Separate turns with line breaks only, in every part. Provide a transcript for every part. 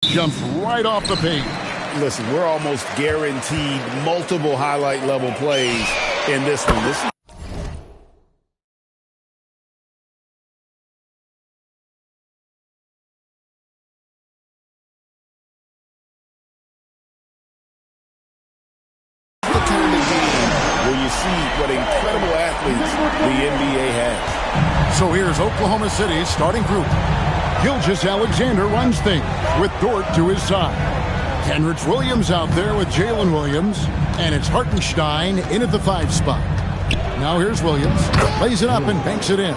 Jumps right off the page.
Listen, we're almost guaranteed multiple highlight level plays in this one. This is where you see what incredible athletes the NBA has.
So here's Oklahoma City's starting group. Gilgeous-Alexander runs things with Dort to his side. Kenrich Williams out there with Jalen Williams. And it's Hartenstein in at the 5 spot. Now here's Williams. Lays it up and banks it in.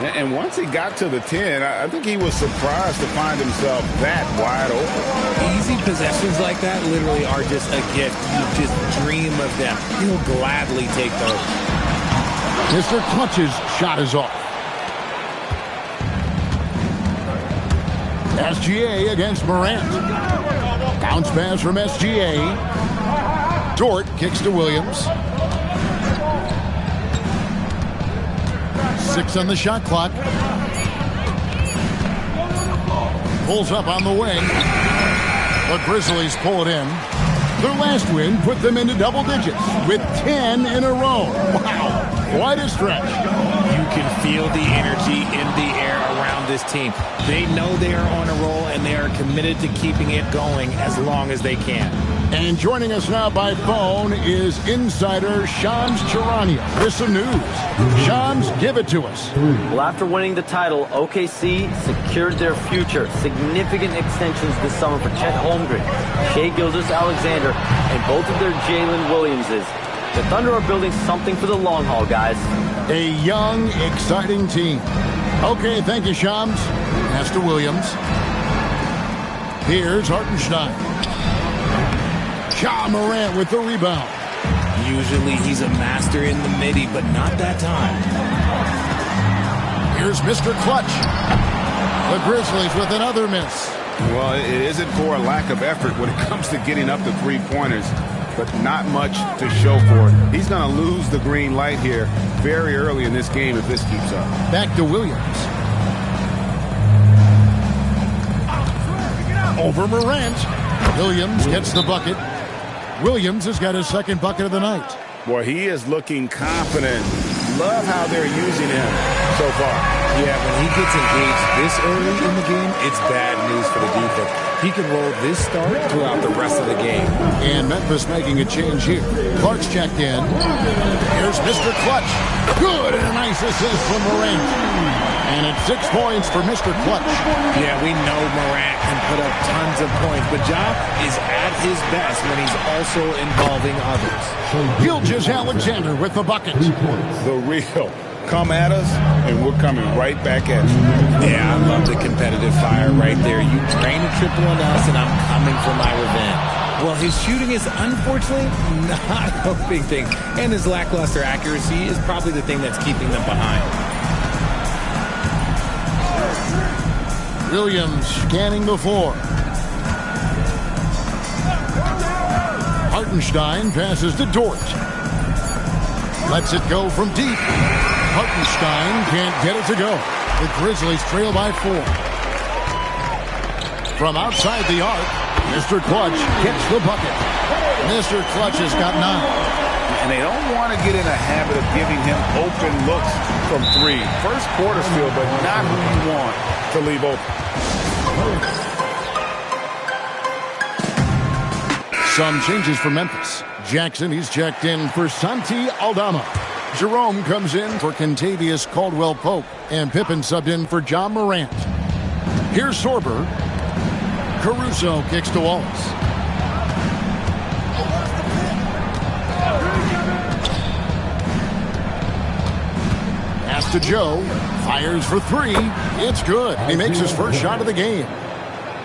And once he got to the 10, I think he was surprised to find himself that wide open.
Easy possessions like that literally are just a gift. You just dream of them. He'll gladly take those.
Mr. Clutch's shot is off. SGA against Morant. Bounce pass from SGA. Dort kicks to Williams. 6 on the shot clock. Pulls up on the wing. The Grizzlies pull it in. Their last win put them into double digits with 10 in a row. Wow, quite a stretch.
You can feel the energy in the air around this team. They know they are on a roll, and they are committed to keeping it going as long as they can.
And joining us now by phone is insider Shams Charania with some news. Shams, give it to us.
Well, after winning the title, OKC secured their future. Significant extensions this summer for Chet Holmgren, Shai Gilgeous-Alexander, and both of their Jalen Williamses. The Thunder are building something for the long haul, guys.
A young, exciting team. Okay, thank you, Shams. Pass to Williams. Here's Hartenstein. Ja Morant with the rebound.
Usually he's a master in the midi, but not that time.
Here's Mr. Clutch. The Grizzlies with another miss.
Well, it isn't for a lack of effort when it comes to getting up the three-pointers, but not much to show for it. He's going to lose the green light here very early in this game if this keeps up.
Back to Williams. Over Morant. Williams gets the bucket. Williams has got his second bucket of the night.
Boy, he is looking confident. Love how they're using him so far.
Yeah, when he gets engaged this early in the game, it's bad news for the defense. He can roll this start throughout the rest of the game.
And Memphis making a change here. Clark's checked in. Here's Mr. Clutch. Good, and a nice assist from Morant. And it's 6 points for Mr. Clutch.
Yeah, we know Morant can put up tons of points, but Ja is at his best when he's also involving others.
Gilgeous-Alexander with the bucket.
The real. Come at us, and we're coming right back at you.
Yeah, I love the competitive fire right there. You drain a triple on us, and I'm coming for my revenge. Well, his shooting is unfortunately not helping things, and his lackluster accuracy is probably the thing that's keeping them behind.
Williams scanning the floor. Hartenstein passes to Dort. Lets it go from deep. Hartenstein can't get it to go. The Grizzlies trail by 4. From outside the arc, Mr. Clutch gets the bucket. Mr. Clutch has got 9.
And they don't want to get in a habit of giving him open looks from 3. First quarter still, but not who you want to leave open.
Some changes for Memphis. Jackson, he's checked in for Santi Aldama. Jerome comes in for Kentavious Caldwell-Pope. And Pippen subbed in for John Morant. Here's Sorber. Caruso kicks to Wallace. Pass to Joe. Fires for 3. It's good. He makes his first shot of the game.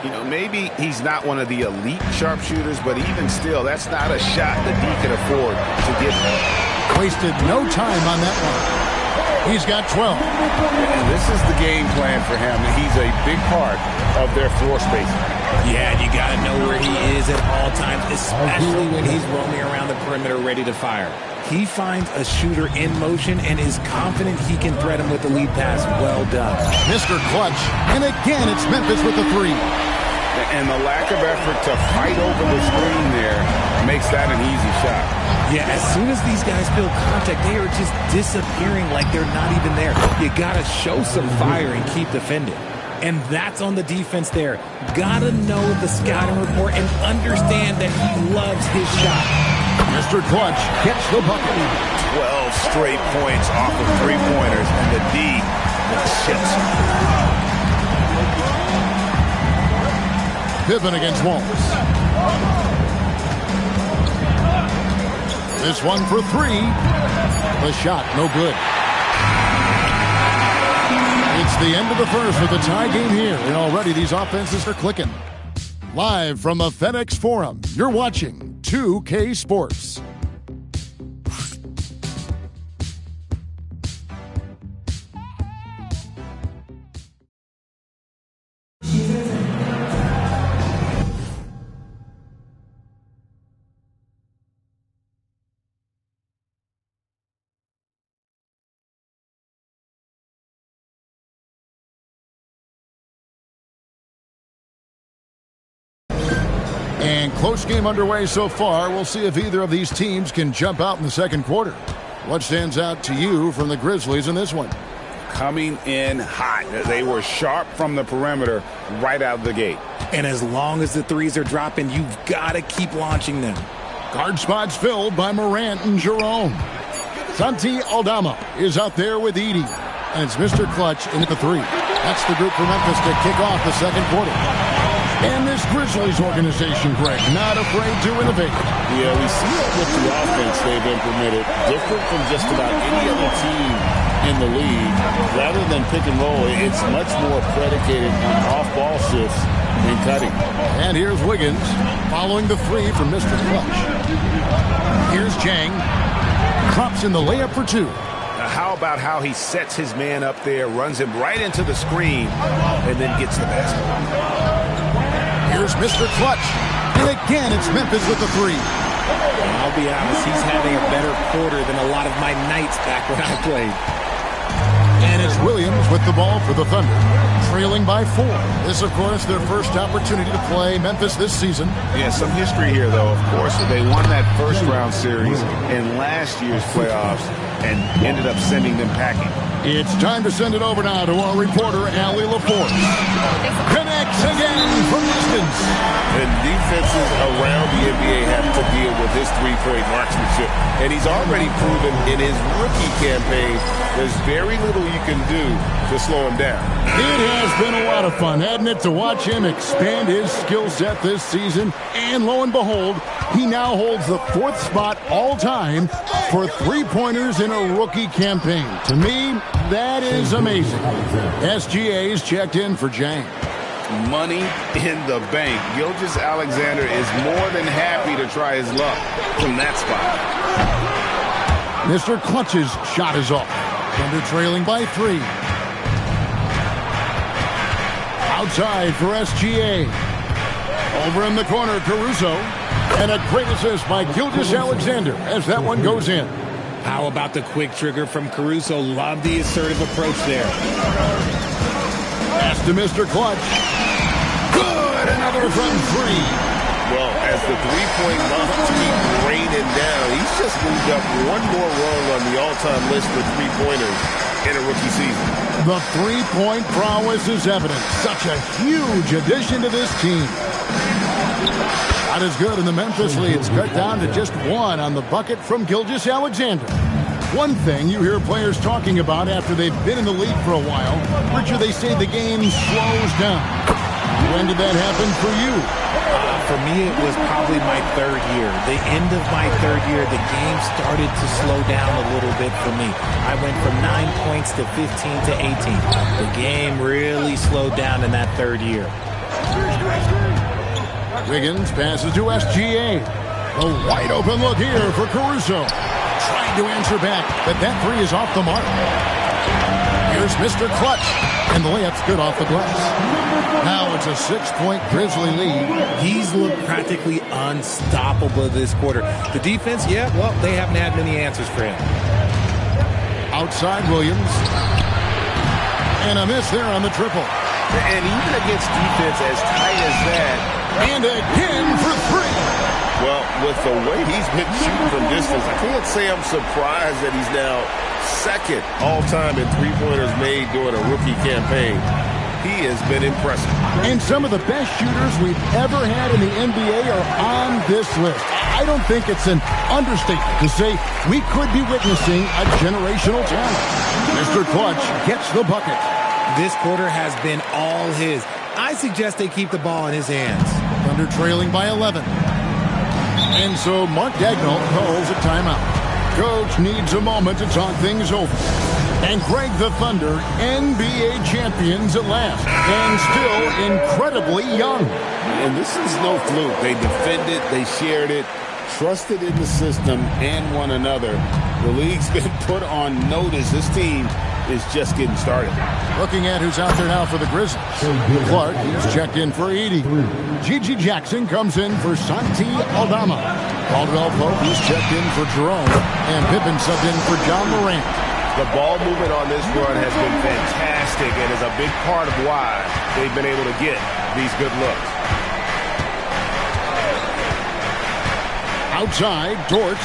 You know, maybe he's not one of the elite sharpshooters, but even still, that's not a shot that he can afford to get.
Wasted no time on that one. He's got 12.
And this is the game plan for him. He's a big part of their floor spacing.
Yeah, you got to know where he is at all times, especially when he's roaming around the perimeter ready to fire. He finds a shooter in motion and is confident he can threat him with the lead pass. Well done.
Mr. Clutch. And again, it's Memphis with the 3.
And the lack of effort to fight over the screen there makes that an easy shot.
Yeah, as soon as these guys feel contact, they are just disappearing like they're not even there. You got to show some fire and keep defending. And that's on the defense there. Got to know the scouting report and understand that he loves his shot.
Mr. Clutch gets the bucket.
12 straight points off of three-pointers, and the D shifts.
Pippen against Wallace. This one for three. The shot, no good. It's the end of the first with a tie game here, and already these offenses are clicking. Live from the FedEx Forum, you're watching 2K Sports. And close game underway so far. We'll see if either of these teams can jump out in the second quarter. What stands out to you from the Grizzlies in this one?
Coming in hot. They were sharp from the perimeter right out of the gate.
And as long as the threes are dropping, you've got to keep launching them.
Guard spots filled by Morant and Jerome. Santi Aldama is out there with Edey. And it's Mr. Clutch in at the three. That's the group for Memphis to kick off the second quarter. And this Grizzlies organization, Greg, not afraid to innovate.
Yeah, we see that with the offense they've implemented, different from just about any other team in the league. Rather than pick and roll, it's much more predicated on off-ball shifts and cutting.
And here's Wiggins following the three from Mr. Clutch. Here's Jang. Drops in the layup for two.
Now, how about how he sets his man up there, runs him right into the screen, and then gets the basket.
Here's Mr. Clutch. And again, it's Memphis with the three.
I'll be honest, he's having a better quarter than a lot of my nights back when I played.
And it's Williams with the ball for the Thunder, trailing by 4. This, of course, their first opportunity to play Memphis this season.
Yeah, some history here, though. Of course, they won that first-round series in last year's playoffs and ended up sending them packing.
It's time to send it over now to our reporter, Allie LaForce. Connects again from distance.
And defenses around the NBA have to deal with his three-point marksmanship. And he's already proven in his rookie campaign there's very little you can do to slow him down.
It has been a lot of fun, hasn't it, to watch him expand his skill set this season. And lo and behold, he now holds the 4th spot all-time for three-pointers in a rookie campaign. To me, that is amazing. SGA's checked in for Jang.
Money in the bank. Gilgeous-Alexander is more than happy to try his luck from that spot.
Mr. Clutch's shot is off. Thunder trailing by 3. Outside for SGA. Over in the corner, Caruso. And a great assist by Gilgeous-Alexander as that one goes in.
How about the quick trigger from Caruso? Love the assertive approach there.
Pass to Mr. Clutch. Good! Another from 3.
Well, as the three-point monsters keep raining down, he's just moved up one more rung on the all-time list for three-pointers in a rookie season.
The three-point prowess is evident. Such a huge addition to this team. Not as good in the Memphis leads, cut down to just 1 on the bucket from Gilgeous-Alexander. One thing you hear players talking about after they've been in the league for a while, Richard, they say the game slows down. When did that happen for you?
For me, it was probably my 3rd year. The end of my 3rd year, the game started to slow down a little bit for me. I went from 9 points to 15 to 18. The game really slowed down in that 3rd year.
Wiggins passes to SGA. A wide open look here for Caruso. Trying to answer back, but that 3 is off the mark. Here's Mr. Clutch. And the layup's good off the glass. Now it's a 6-point Grizzly lead.
He's looked practically unstoppable this quarter. The defense, yeah, well, they haven't had many answers for him.
Outside Williams. And a miss there on the triple.
And even against defense as tight as that.
And again for three.
Well, with the way he's been shooting from distance, I can't say I'm surprised that he's now second all-time in three-pointers made during a rookie campaign. He has been impressive.
And some of the best shooters we've ever had in the NBA are on this list. I don't think it's an understatement to say we could be witnessing a generational talent. Mr. Clutch gets the bucket.
This quarter has been all his. I suggest they keep the ball in his hands.
Thunder trailing by 11. And so Mark Dagnall calls a timeout. Coach needs a moment to talk things over. And Greg, the Thunder, NBA champions at last, and still incredibly young.
And this is no fluke. They defended, they shared it, trusted in the system and one another. The league's been put on notice. This team is just getting started.
Looking at who's out there now for the Grizzlies. Clark, he's checked in for Edie. Gigi Jackson comes in for Santi Aldama. Caldwell Pope is checked in for Jerome. And Pippen subbed in for John Morant.
The ball movement on this run has been fantastic and is a big part of why they've been able to get these good looks.
Outside, Dort.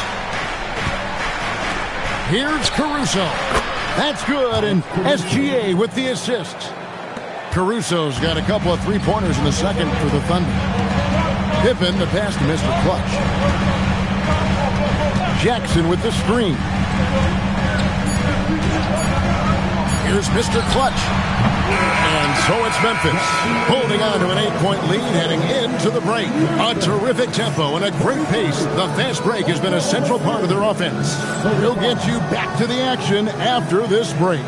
Here's Caruso. That's good, and SGA with the assist. Caruso's got a couple of three-pointers in the second for the Thunder. Pippen, the pass to Mr. Clutch. Jackson with the screen. Here's Mr. Clutch. And so it's Memphis, holding on to an 8-point lead heading into the break. A terrific tempo and a great pace. The fast break has been a central part of their offense. We'll get you back to the action after this break.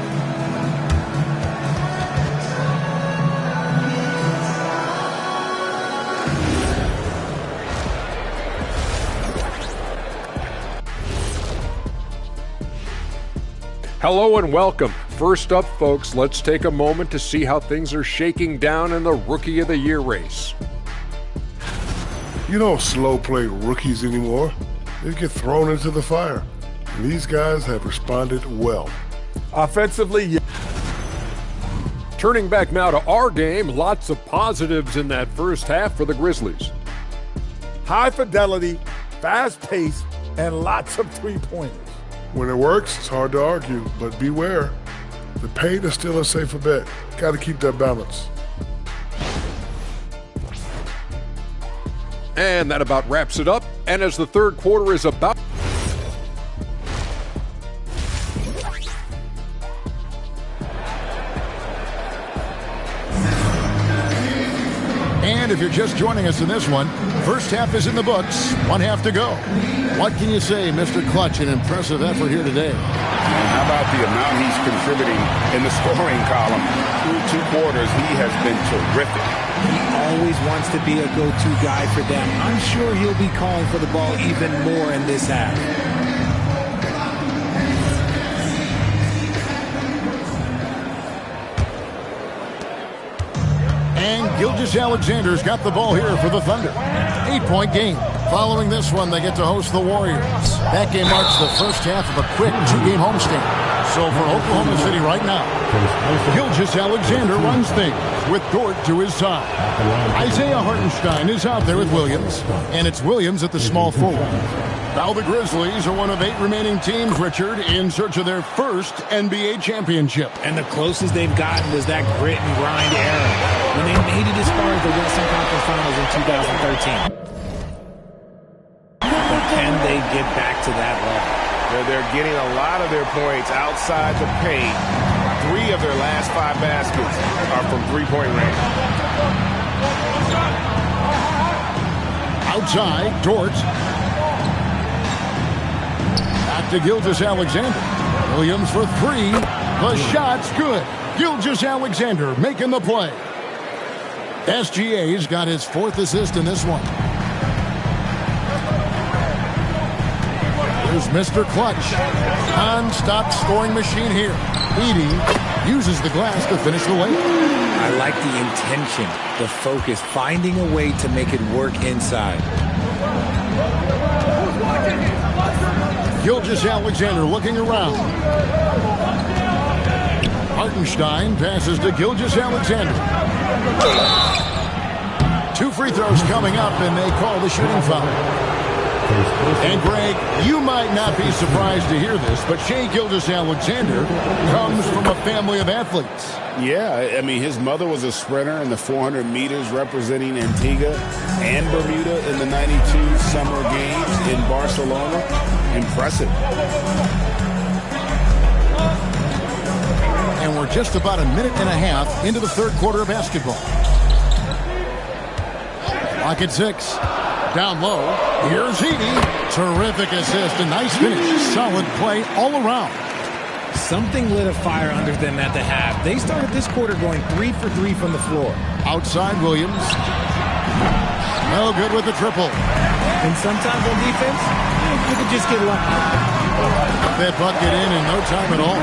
Hello and welcome. First up, folks, let's take a moment to see how things are shaking down in the Rookie of the Year race.
You don't slow play rookies anymore. They get thrown into the fire. And these guys have responded well.
Offensively, yeah. Turning back now to our game, lots of positives in that first half for the Grizzlies.
High fidelity, fast pace, and lots of three-pointers.
When it works, it's hard to argue, but beware. The paint is still a safer bet. Got to keep that balance.
And that about wraps it up. And as the third quarter is about...
And if you're just joining us in this one, first half is in the books, one half to go. What can you say, Mr. Clutch? An impressive effort here today.
And how about the amount he's contributing in the scoring column? Through 2 quarters, he has been terrific.
He always wants to be a go-to guy for them. I'm sure he'll be calling for the ball even more in this half.
And Gilgeous-Alexander's got the ball here for the Thunder. 8-point game. Following this one, they get to host the Warriors. That game marks the first half of a quick 2-game homestand. So for Oklahoma City right now, Gilgeous-Alexander runs things with Dort to his side. Isaiah Hartenstein is out there with Williams, and it's Williams at the small forward. Now the Grizzlies are one of 8 remaining teams, Richard, in search of their first NBA championship.
And the closest they've gotten was that grit and grind era when they made it as far as the Western Conference Finals in 2013. But can they get back to that level?
They're getting a lot of their points outside the paint. 3 of their last 5 baskets are from three-point range.
Outside, Dort. Back to Gilgeous-Alexander. Williams for 3. The shot's good. Gilgeous-Alexander making the play. SGA's got his 4th assist in this one. Here's Mr. Clutch. Non-stop scoring machine here. Edie uses the glass to finish the layup.
I like the intention, the focus, finding a way to make it work inside. Gilgeous-Alexander looking around.
Hartenstein passes to Gilgeous-Alexander. 2 free throws coming up, and they call the shooting foul. And, Greg, you might not be surprised to hear this, but Shai Gilgeous-Alexander comes from a family of athletes.
Yeah, I mean, his mother was a sprinter in the 400 meters representing Antigua and Bermuda in the 92 Summer Games in Barcelona. Impressive.
And we're just about a minute and a half into the third quarter of basketball. Clock at 6. Down low. Here's Edey. Terrific assist. A nice finish. Solid play all around.
Something lit a fire under them at the half. They started this quarter going 3 for 3 from the floor.
Outside Williams. No good with the triple.
And sometimes on defense, you could just get lucky.
That bucket in no time at all.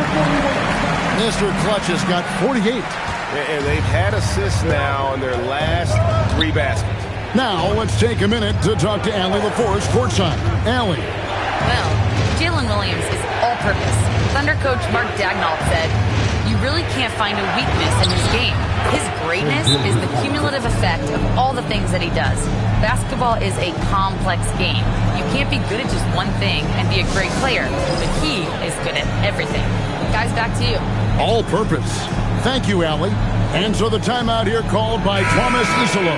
Mr. Clutch has got 48.
And they've had assists now in their last 3 baskets.
Now, let's take a minute to talk to Allie LaForce courtside. Allie.
Well, Jalen Williams is all-purpose. Thunder coach Mark Daigneault said, "You really can't find a weakness in his game. His greatness is the cumulative effect of all the things that he does. Basketball is a complex game. You can't be good at just one thing and be a great player, but he is good at everything." Guys, back to you.
All-purpose. Thank you, Allie. And so the timeout here called by Thomas Isolo.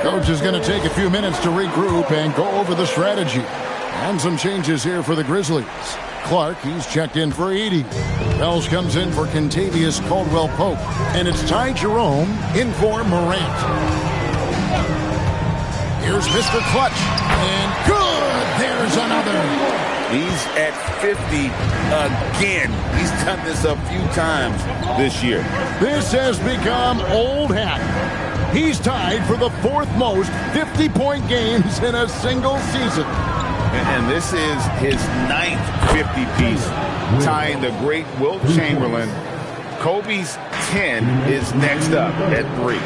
Coach is going to take a few minutes to regroup and go over the strategy. And some changes here for the Grizzlies. Clark, he's checked in for Edey. Bells comes in for Kentavious Caldwell-Pope. And it's Ty Jerome in for Morant. Here's Mr. Clutch. And good! There's another.
He's at 50 again. He's done this a few times this year.
This has become old hat. He's tied for the 4th most 50-point games in a single season.
And this is his 9th 50-piece, tying the great Wilt Chamberlain. Kobe's 10 is next up at 3.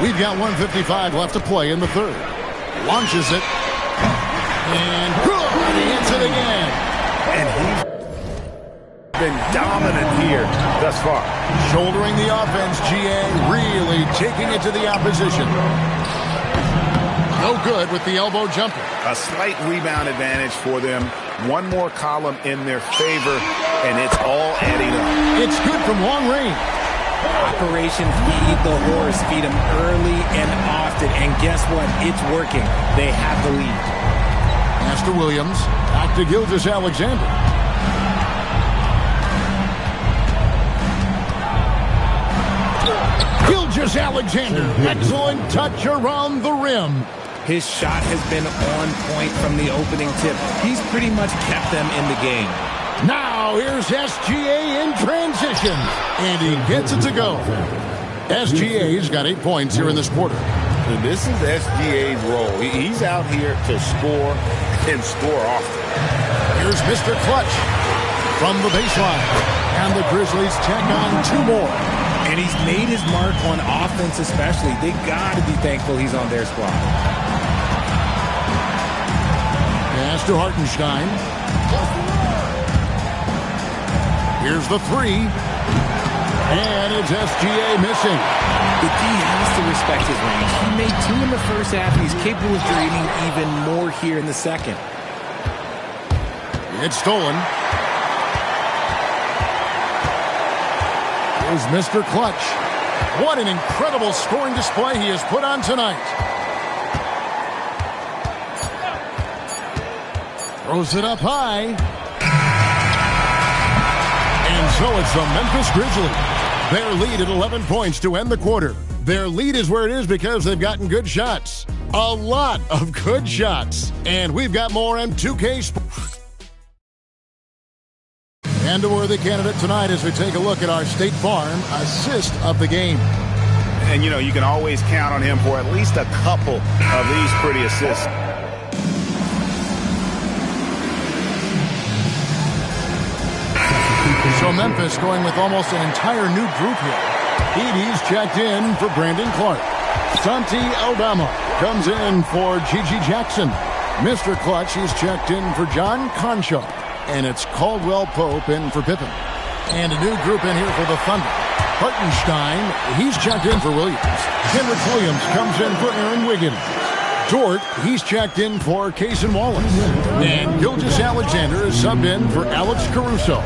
We've got 1:55 left to play in the third. Launches it. And good! He hits it again.
And he's been dominant here thus far.
Shouldering the offense, GA really taking it to the opposition. No good with the elbow jumper.
A slight rebound advantage for them. One more column in their favor, and it's all adding up.
It's good from long range.
Operation Feed the Horse. Feed them early and often. And guess what? It's working. They have the lead.
Pass to Williams. Back to Gilgeous-Alexander. Gilgeous-Alexander. Excellent touch around the rim.
His shot has been on point from the opening tip. He's pretty much kept them in the game.
Now here's SGA in transition. And he gets it to go. SGA's got 8 points here in this quarter.
And this is SGA's role. He's out here to score and score often.
Here's Mr. Clutch from the baseline. And the Grizzlies tack on 2 more.
And he's made his mark on offense especially. They got to be thankful he's on their squad.
Pass to Hartenstein. Here's the 3. And it's SGA missing.
The D has to respect his range. He made 2 in the first half, and he's capable of creating even more here in the second.
It's stolen. Here's Mr. Clutch. What an incredible scoring display he has put on tonight. Throws it up high. And so it's the Memphis Grizzlies. Their lead at 11 points to end the quarter. Their lead is where it is because they've gotten good shots. A lot of good shots. And we've got more M2K Sports. And a worthy candidate tonight as we take a look at our State Farm assist of the game.
And, you know, you can always count on him for at least a couple of these pretty assists.
So Memphis going with almost an entire new group here. Edey's checked in for Brandon Clark. Santi Aldama comes in for Gigi Jackson. Mr. Clutch, he's checked in for John Concho. And it's Caldwell Pope in for Pippen. And a new group in here for the Thunder. Hartenstein, he's checked in for Williams. Kenrich Williams comes in for Aaron Wiggins. Dort, he's checked in for Cason Wallace. And Gilgeous-Alexander is subbed in for Alex Caruso.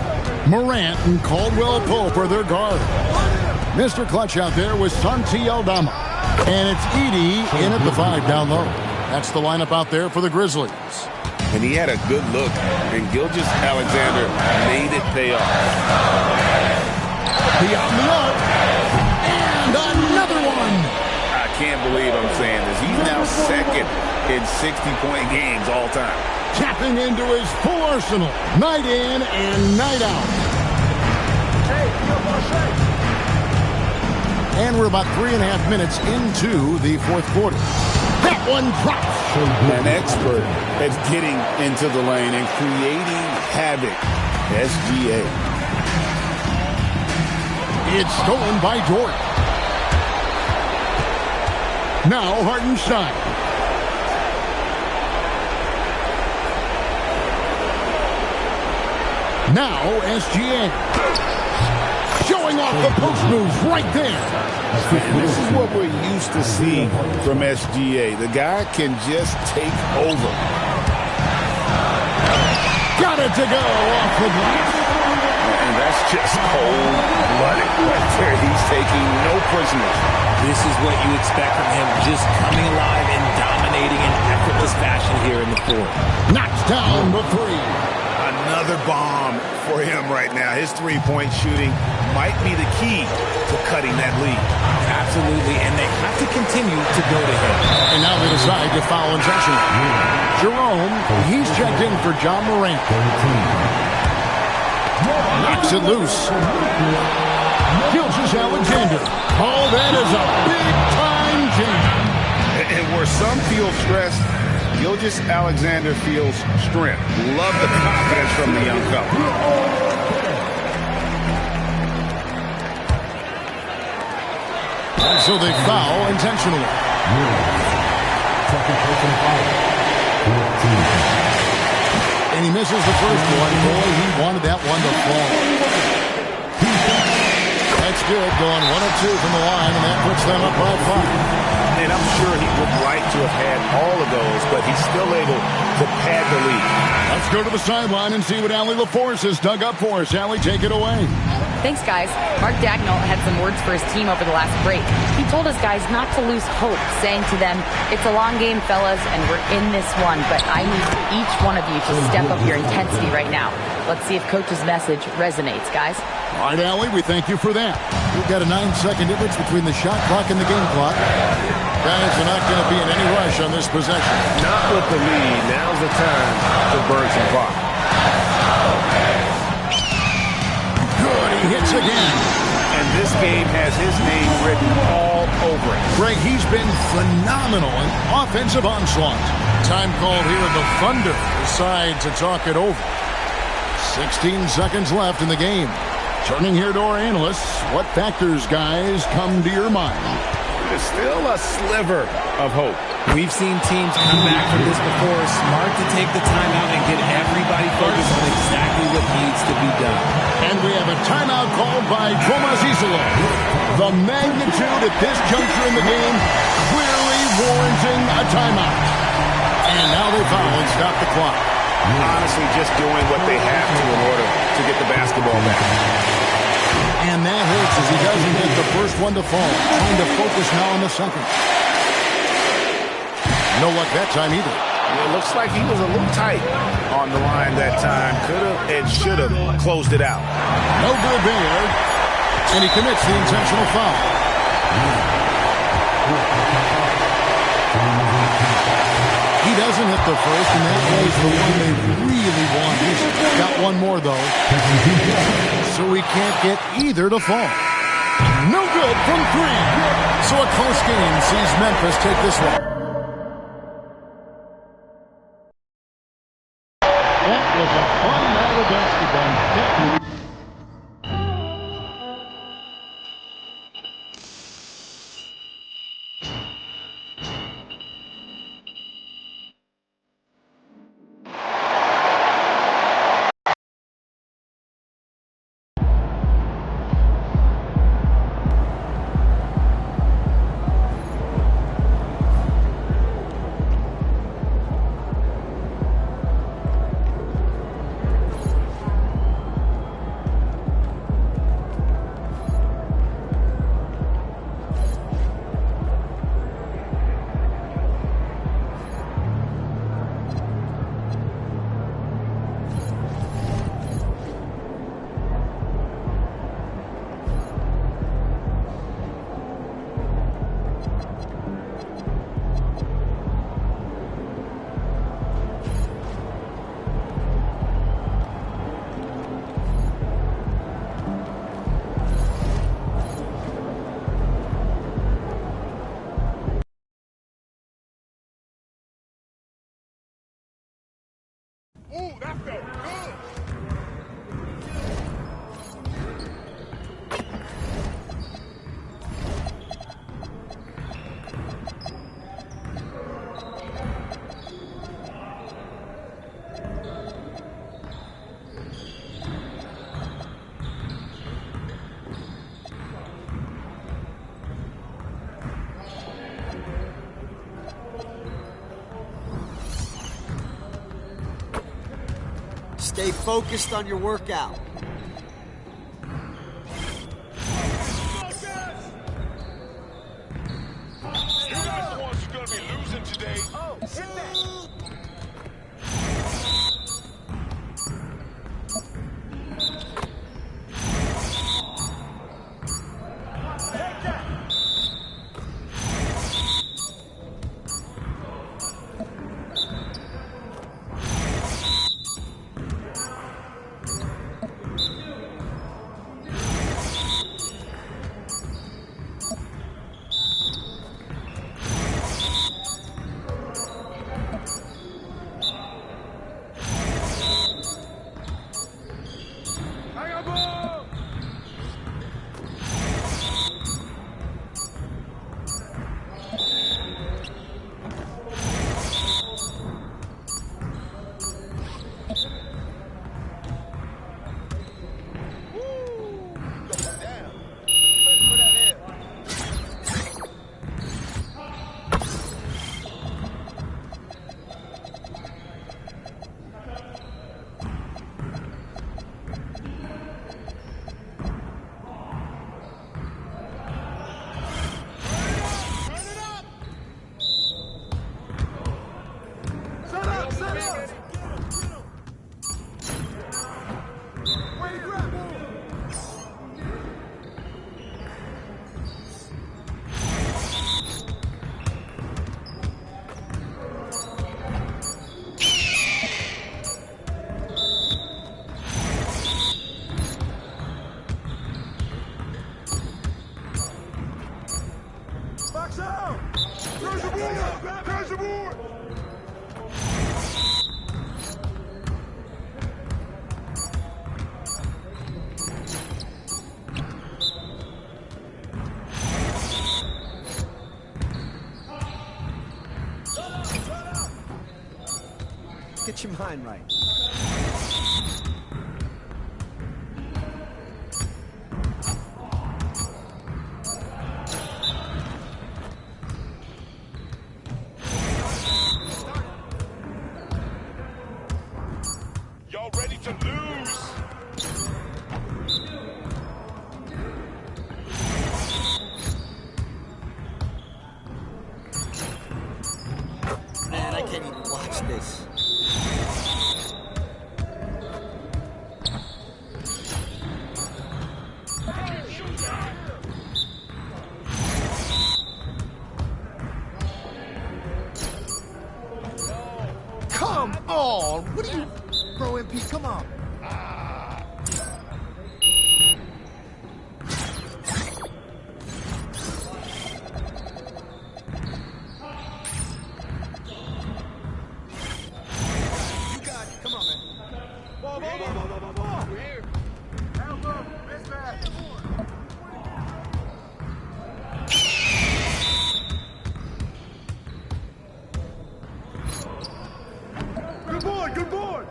Morant and Caldwell Pope are their guards. Mr. Clutch out there with Santi Aldama. And it's Edey in at the 5 down low. That's the lineup out there for the Grizzlies.
And he had a good look, and Gilgeous-Alexander made it pay off.
Beyond the arc. And another one.
I can't believe I'm saying this. He's now second in 60-point games all time.
Tapping into his full arsenal. Night in and night out. And we're about 3.5 minutes into the fourth quarter. That one drops.
An expert at getting into the lane and creating havoc. SGA.
It's stolen by Dort. Now Hartenstein. Now SGA. Showing off the post moves right there.
And this is what we're used to seeing from SGA. The guy can just take over.
Got it to go off the glass.
And that's just cold-blooded right there. He's taking no prisoners.
This is what you expect from him, just coming alive and dominating in effortless fashion here in the fourth.
Knocks down the 3.
Another bomb for him right now. His three-point shooting might be the key to cutting that lead.
Absolutely, and they have to continue to go to him.
And now they decide to foul intentionally. Jerome, he's checked in for John Morant. Knocks it loose. Gilgeous-Alexander. Oh, that is a big-time jam.
And where some feel stressed, Gilgeous-Alexander feels strength. Love the confidence from the young fella.
So they foul intentionally. And he misses the first one. Boy, he wanted that one to fall. That's good. Going 1 of 2 from the line, and that puts them up by 5.
And I'm sure he would like to have had all of those, but he's still able to pad the lead.
Let's go to the sideline and see what Allie LaForce has dug up for us. Allie, take it away.
Thanks, guys. Mark Dagnall had some words for his team over the last break. He told his guys not to lose hope, saying to them, it's a long game, fellas, and we're in this one, but I need each one of you to step up your intensity right now. Let's see if Coach's message resonates, guys.
All right, Allie, we thank you for that. We've got a 9-second difference between the shot clock and the game clock. Guys are not going to be in any rush on this possession.
Not with the lead. Now's the time to burn some clock.
Good, he hits again.
And this game has his name written all over it.
Greg, he's been phenomenal in offensive onslaught. Time called here, the Thunder decide to talk it over. 16 seconds left in the game. Turning here to our analysts, what factors, guys, come to your mind?
There's still a sliver of hope.
We've seen teams come back from this before. Smart to take the time out and get everybody focused on exactly what needs to be done.
And we have a timeout called by Tomas Isola. The magnitude at this juncture in the game clearly warranting a timeout. And now they foul and stop the clock.
Honestly, just doing what they have to in order to get the basketball back.
And that hurts as he doesn't get the first one to fall. Trying to focus now on the second. No luck that time either.
It looks like he was a little tight on the line that time. Could have and should have closed it out.
No good there. And he commits the intentional foul. He doesn't hit the first, and that was the one they really want. He's got one more, though. So he can't get either to fall. No good from 3. So a close game sees Memphis take this one. That was a fun night of basketball.
Stay focused on your workout.
You guys the ones who's going to be losing today. Oh, hit that.
Get your mind right.
Y'all ready to lose?
Man, I can't even watch this.
Come on! What are you... Bro, MP, come on.
Good boy, good boy.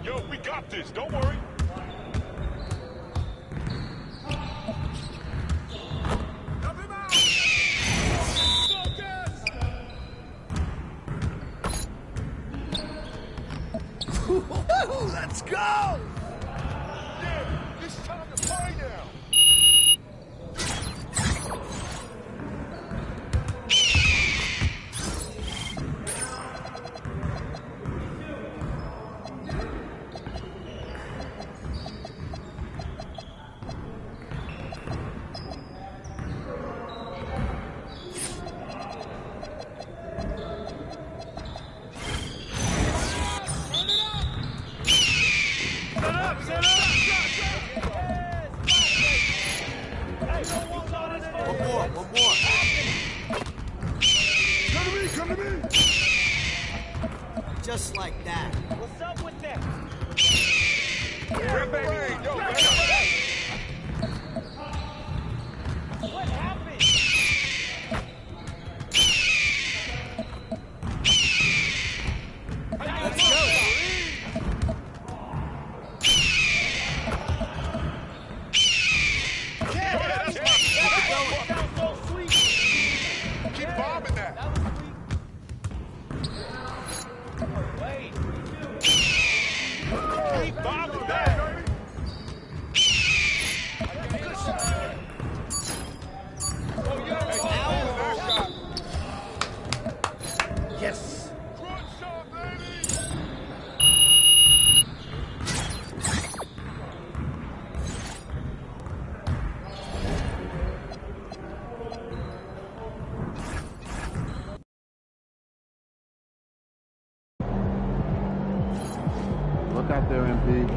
Yo, we got this. Don't worry. Help him out.
Let's go!
Yeah, it's time to play now.
One more.
Let
Just like that.
What's up with that? What happened?
Let's go.
Keep bombing that. Keep bombing that.
Yes.
Look out there, MP.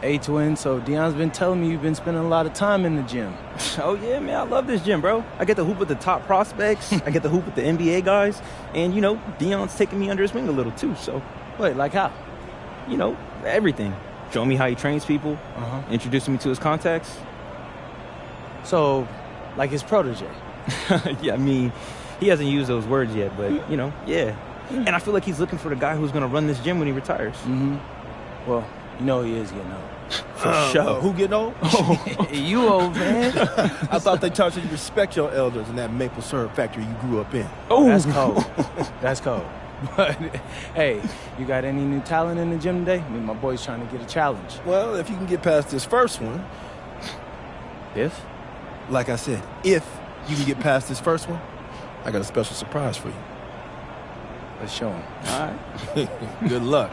Hey, twin, so Deion's been telling me you've been spending a lot of time in the gym.
Oh, yeah, man, I love this gym, bro. I get to hoop with the top prospects. I get to hoop with the NBA guys. And, you know, Deion's taking me under his wing a little, too, so.
Wait, like how?
You know, everything. Showing me how he trains people. Introducing me to his contacts.
So, like his protege?
Yeah, I mean, he hasn't used those words yet, but, you know, yeah. And I feel like he's looking for the guy who's going to run this gym when he retires.
Well, you know he is getting old.
For sure.
Who getting old?
You old, man.
I thought they taught you to respect your elders in that maple syrup factory you grew up in.
Oh, that's cold. That's cold. But, hey, you got any new talent in the gym today? I mean, my boy's trying to get a challenge.
Well, if you can get past this first one.
If?
Like I said, if you can get past this first one, I got a special surprise for you.
Let's show him.
All right. Good luck.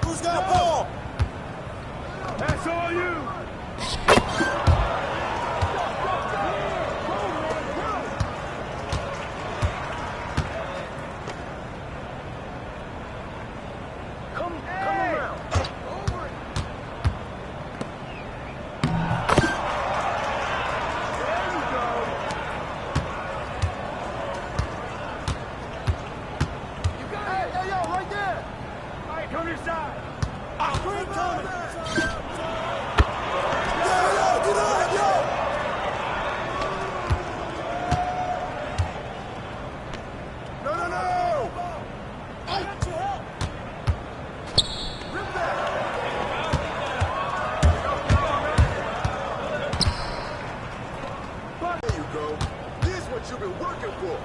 Who's got a ball? That's all you. Come around. Over it. There you go. You got it. Hey, yo, right there. All right, come inside. Green coming. Yo, get on, yo. No. I got your help. Rip that. There you go. This is what you've been working for.